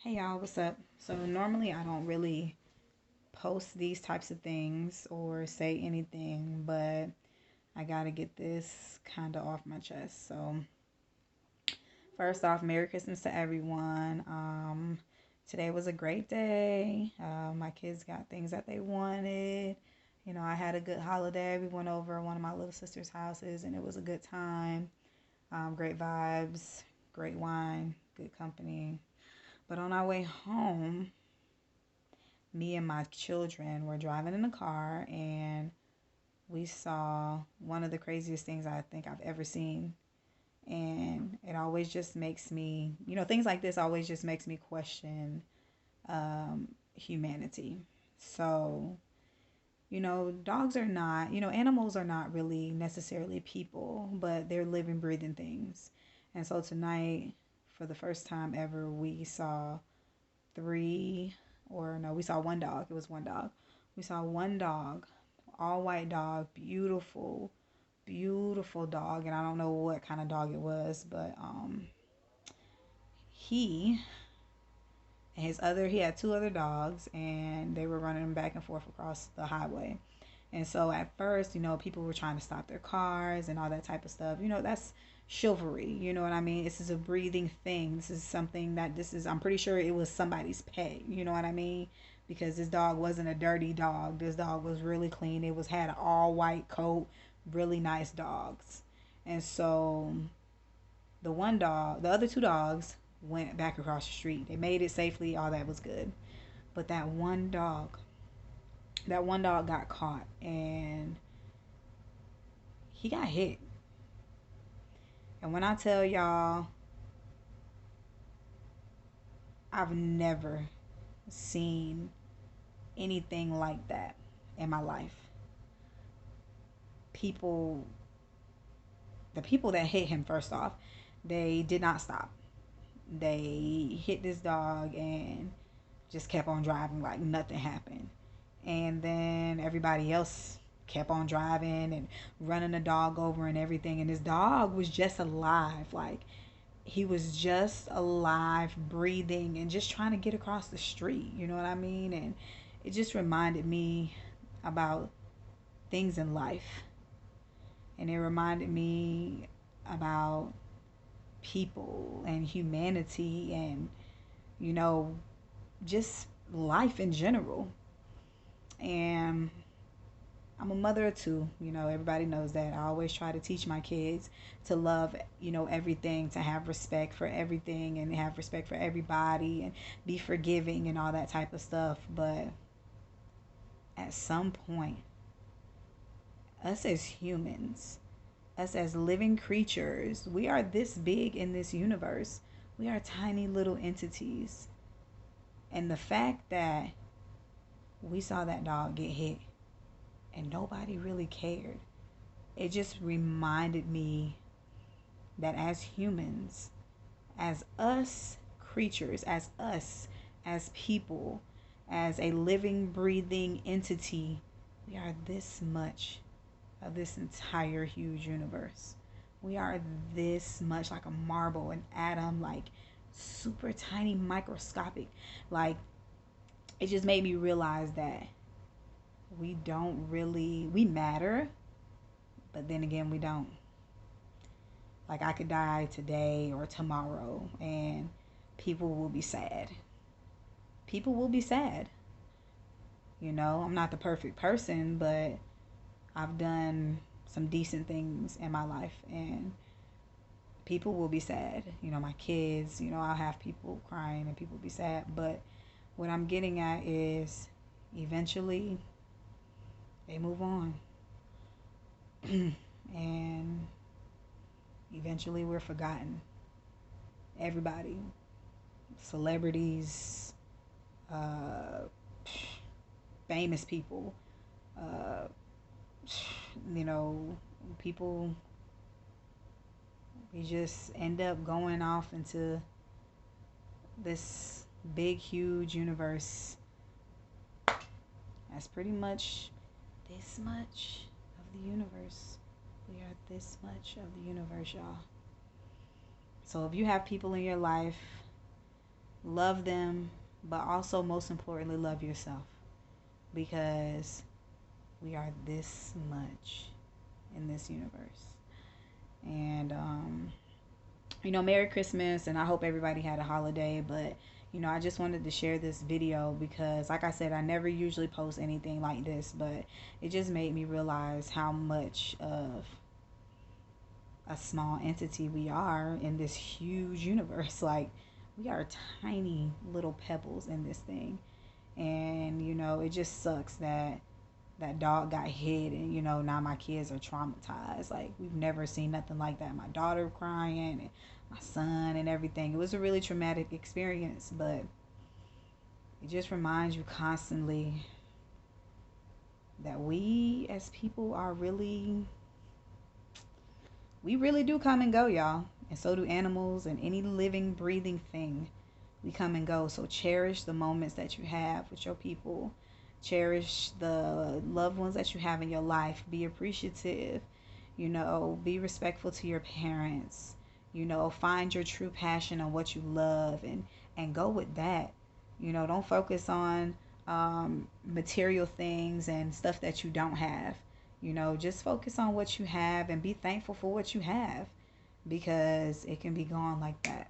Hey y'all, what's up? So normally I don't really post these types of things or say anything, but I gotta get this kind of off my chest. So first off, Merry Christmas to everyone. Today was a great day. My kids got things that they wanted. I had a good holiday. We went over one of my little sister's houses, and it was a good time. Great vibes, great wine, good company. But on our way home, me and my children were driving in the car and we saw one of the craziest things I think I've ever seen. And it always just makes me, things like this always just makes me question humanity. So, dogs are not, animals are not really necessarily people, but they're living, breathing things. And so tonight, for the first time ever, we saw three, or no, we saw one dog. It was one dog. We saw one dog, all white dog, beautiful, beautiful dog. And I don't know what kind of dog it was, but he he had two other dogs, and they were running back and forth across the highway. And so at first, people were trying to stop their cars and all that type of stuff. That's chivalry. You know what I mean? This is a breathing thing. I'm pretty sure it was somebody's pet. You know what I mean? Because this dog wasn't a dirty dog. This dog was really clean. Had an all white coat, really nice dogs. And so the other two dogs went back across the street. They made it safely. All that was good. But that one dog got caught and he got hit. And when I tell y'all, I've never seen anything like that in my life. People, the people that hit him, first off, they did not stop. They hit this dog and just kept on driving like nothing happened. And then everybody else kept on driving and running the dog over and everything. And this dog was just alive. Like, he was just alive, breathing, and just trying to get across the street. You know what I mean? And it just reminded me about things in life. And it reminded me about people and humanity and, you know, just life in general. And I'm a mother of two. Everybody knows that. I always try to teach my kids to love, everything, to have respect for everything and have respect for everybody and be forgiving and all that type of stuff. But at some point, us as humans, us as living creatures, we are this big in this universe. We are tiny little entities. And the fact that we saw that dog get hit and nobody really cared, it just reminded me that as humans, as us creatures, as people, as a living, breathing entity, we are this much of this entire huge universe. We are this much like a marble, an atom, like super tiny, microscopic. Like, it just made me realize that we matter, but then again, we don't. Like, I could die today or tomorrow, and people will be sad. People will be sad. I'm not the perfect person, but I've done some decent things in my life, and people will be sad. My kids, I'll have people crying and people be sad. But what I'm getting at is eventually they move on. And eventually we're forgotten. Everybody, celebrities, uh, famous people, uh, you know, people, we just end up going off into this big, huge universe. That's pretty much this much of the universe. We are this much of the universe, y'all. So if you have people in your life Love them, but also most importantly, love yourself, because we are this much in this universe. And Merry Christmas, and I hope everybody had a holiday. But I just wanted to share this video because, like I said, I never usually post anything like this, but it just made me realize how much of a small entity we are in this huge universe. Like, we are tiny little pebbles in this thing. And it just sucks that that dog got hit, and now my kids are traumatized. Like, we've never seen nothing like that. My daughter crying, and my son, and everything. It was a really traumatic experience, but it just reminds you constantly that we as people are really, we really do come and go, y'all. And so do animals and any living, breathing thing. We come and go. So cherish the moments that you have with your people. Cherish the loved ones that you have in your life. Be appreciative. Be respectful to your parents. Find your true passion on what you love, and go with that. Don't focus on material things and stuff that you don't have. Just focus on what you have and be thankful for what you have, because it can be gone like that.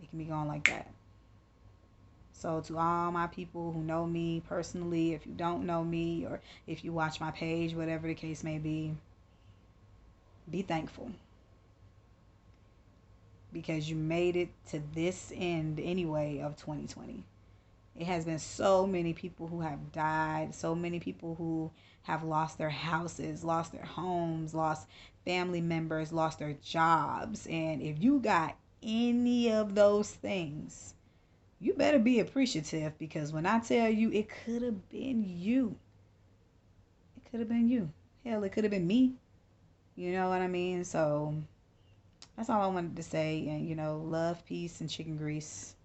It can be gone like that. So to all my people who know me personally, if you don't know me, or if you watch my page, whatever the case may be thankful, because you made it to this end anyway of 2020. It has been so many people who have died, so many people who have lost their houses, lost their homes, lost family members, lost their jobs. And if you got any of those things, you better be appreciative, because when I tell you, it could have been you. It could have been you. Hell, it could have been me. You know what I mean? So that's all I wanted to say. And, love, peace, and chicken grease.